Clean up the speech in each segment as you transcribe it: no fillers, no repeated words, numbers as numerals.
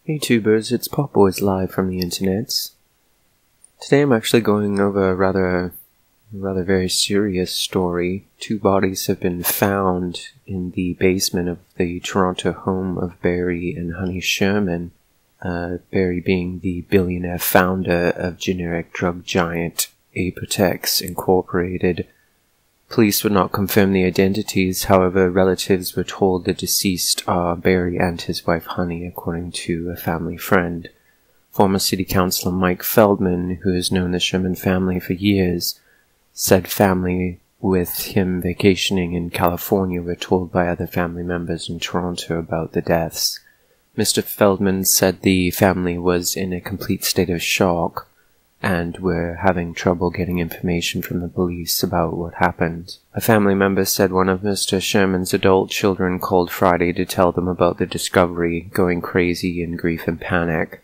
Hey tubers, it's Pop Boys live from the internets. Today I'm actually going over a rather very serious story. 2 bodies have been found in the basement of the Toronto home of Barry and Honey Sherman. Barry being the billionaire founder of generic drug giant Apotex Inc. Police would not confirm the identities, however, relatives were told the deceased are Barry and his wife Honey, according to a family friend. Former City Councilor Mike Feldman, who has known the Sherman family for years, said family with him vacationing in California were told by other family members in Toronto about the deaths. Mr. Feldman said the family was in a complete state of shock and were having trouble getting information from the police about what happened. A family member said one of Mr. Sherman's adult children called Friday to tell them about the discovery, going crazy in grief and panic,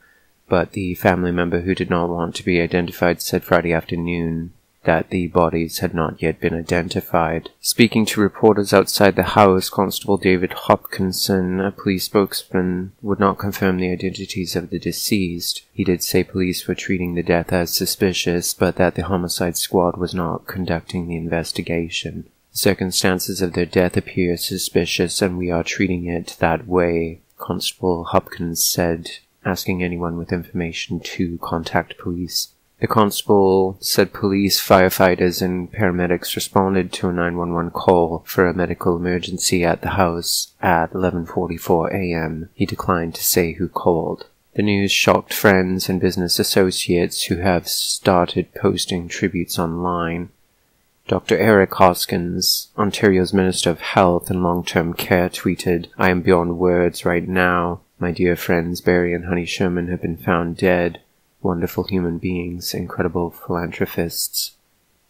but the family member who did not want to be identified said Friday afternoon that the bodies had not yet been identified. Speaking to reporters outside the house, Constable David Hopkinson, a police spokesman, would not confirm the identities of the deceased. He did say police were treating the death as suspicious, but that the homicide squad was not conducting the investigation. The circumstances of their death appear suspicious, and we are treating it that way, Constable Hopkins said, asking anyone with information to contact police. The constable said police, firefighters, and paramedics responded to a 911 call for a medical emergency at the house at 11:44 a.m. He declined to say who called. The news shocked friends and business associates who have started posting tributes online. Dr. Eric Hoskins, Ontario's Minister of Health and Long-Term Care, tweeted, "I am beyond words right now. My dear friends Barry and Honey Sherman have been found dead. Wonderful human beings, incredible philanthropists,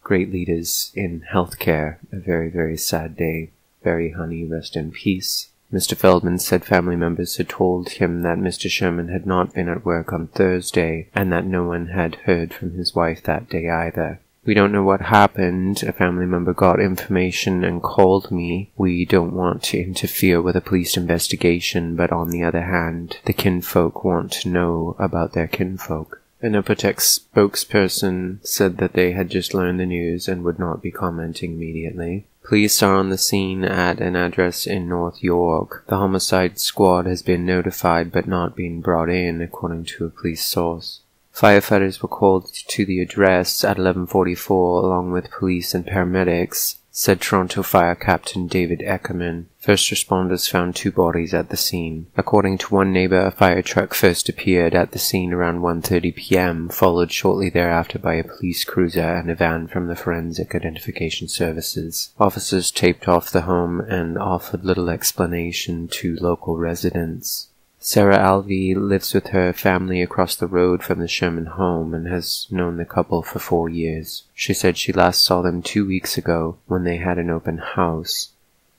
great leaders in healthcare. A very, very sad day. Barry, Honey, rest in peace." Mr. Feldman said family members had told him that Mr. Sherman had not been at work on Thursday, and that no one had heard from his wife that day either. "We don't know what happened. A family member got information and called me. We don't want to interfere with a police investigation, but on the other hand, the kinfolk want to know about their kinfolk." An Apotex spokesperson said that they had just learned the news and would not be commenting immediately. Police are on the scene at an address in North York. The homicide squad has been notified but not been brought in, according to a police source. Firefighters were called to the address at 11:44 along with police and paramedics, said Toronto Fire Captain David Eckerman. First responders found 2 bodies at the scene. According to one neighbor, a fire truck first appeared at the scene around 1:30 p.m., followed shortly thereafter by a police cruiser and a van from the Forensic Identification Services. Officers taped off the home and offered little explanation to local residents. Sarah Alvey lives with her family across the road from the Sherman home and has known the couple for 4 years. She said she last saw them 2 weeks ago when they had an open house,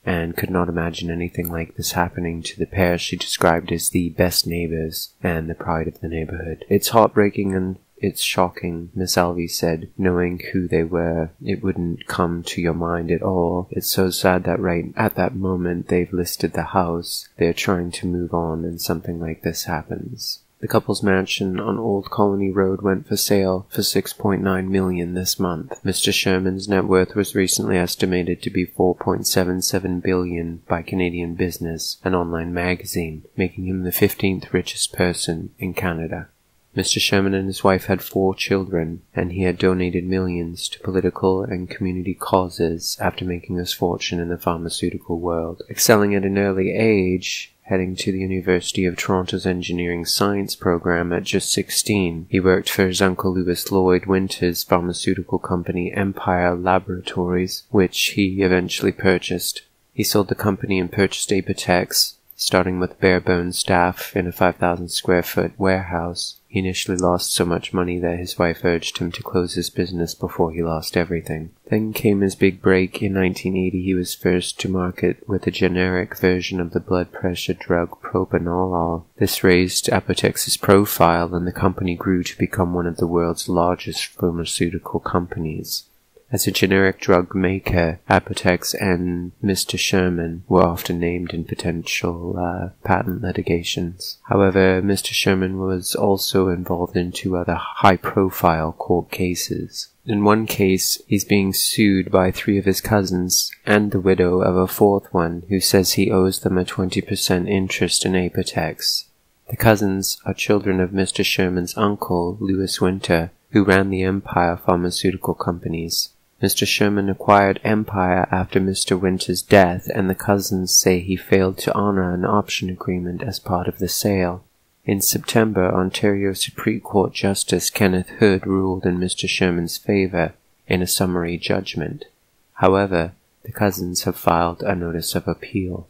and could not imagine anything like this happening to the pair she described as the best neighbors and the pride of the neighborhood. "It's heartbreaking and it's shocking," Miss Alvey said. "Knowing who they were, it wouldn't come to your mind at all. It's so sad that right at that moment they've listed the house. They're trying to move on and something like this happens." The couple's mansion on Old Colony Road went for sale for $6.9 million this month. Mr. Sherman's net worth was recently estimated to be $4.77 billion by Canadian Business, an online magazine, making him the 15th richest person in Canada. Mr. Sherman and his wife had 4 children, and he had donated millions to political and community causes after making his fortune in the pharmaceutical world. Excelling at an early age, heading to the University of Toronto's Engineering Science program at just 16, he worked for his uncle Louis Lloyd Winter's pharmaceutical company Empire Laboratories, which he eventually purchased. He sold the company and purchased Apotex, starting with bare-bones staff in a 5,000 square foot warehouse. He initially lost so much money that his wife urged him to close his business before he lost everything. Then came his big break. In 1980, he was first to market with a generic version of the blood pressure drug propranolol. This raised Apotex's profile, and the company grew to become one of the world's largest pharmaceutical companies. As a generic drug maker, Apotex and Mr. Sherman were often named in potential patent litigations. However, Mr. Sherman was also involved in 2 other high-profile court cases. In one case, he's being sued by 3 of his cousins and the widow of a 4th one who says he owes them a 20% interest in Apotex. The cousins are children of Mr. Sherman's uncle, Lewis Winter, who ran the Empire pharmaceutical companies. Mr. Sherman acquired Empire after Mr. Winter's death, and the cousins say he failed to honor an option agreement as part of the sale. In September, Ontario Supreme Court Justice Kenneth Hood ruled in Mr. Sherman's favor in a summary judgment. However, the cousins have filed a notice of appeal.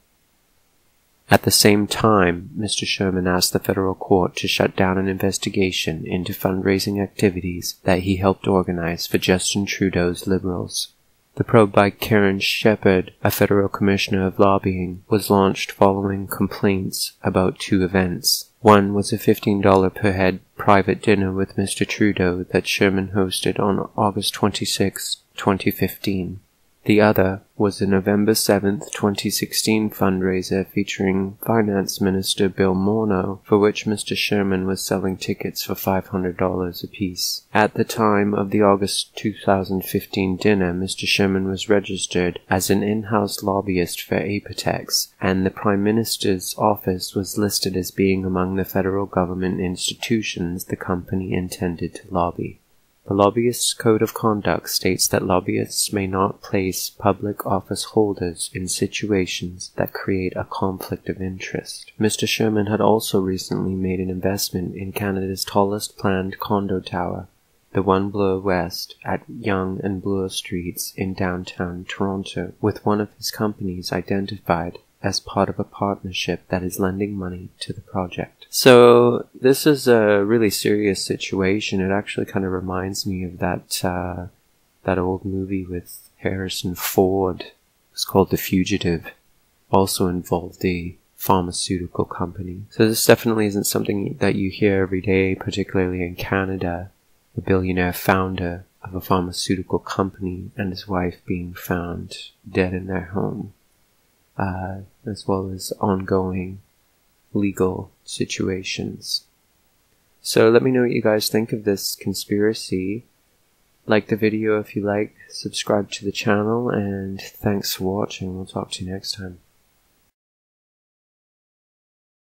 At the same time, Mr. Sherman asked the federal court to shut down an investigation into fundraising activities that he helped organize for Justin Trudeau's Liberals. The probe by Karen Shepard, a federal commissioner of lobbying, was launched following complaints about 2 events. One was a $15 per head private dinner with Mr. Trudeau that Sherman hosted on August 26, 2015. The other was a November 7, 2016 fundraiser featuring Finance Minister Bill Morneau, for which Mr. Sherman was selling tickets for $500 apiece. At the time of the August 2015 dinner, Mr. Sherman was registered as an in-house lobbyist for Apotex, and the Prime Minister's office was listed as being among the federal government institutions the company intended to lobby. The Lobbyist's Code of Conduct states that lobbyists may not place public office holders in situations that create a conflict of interest. Mr. Sherman had also recently made an investment in Canada's tallest planned condo tower, the One Bloor West at Yonge and Bloor Streets in downtown Toronto, with one of his companies identified as part of a partnership that is lending money to the project. So this is a really serious situation. It actually kind of reminds me of that old movie with Harrison Ford. It's called The Fugitive. Also involved a pharmaceutical company. So this definitely isn't something that you hear every day, particularly in Canada. A billionaire founder of a pharmaceutical company and his wife being found dead in their home. As well as ongoing legal situations. So let me know what you guys think of this conspiracy. Like the video if you like, subscribe to the channel, and thanks for watching. We'll talk to you next time.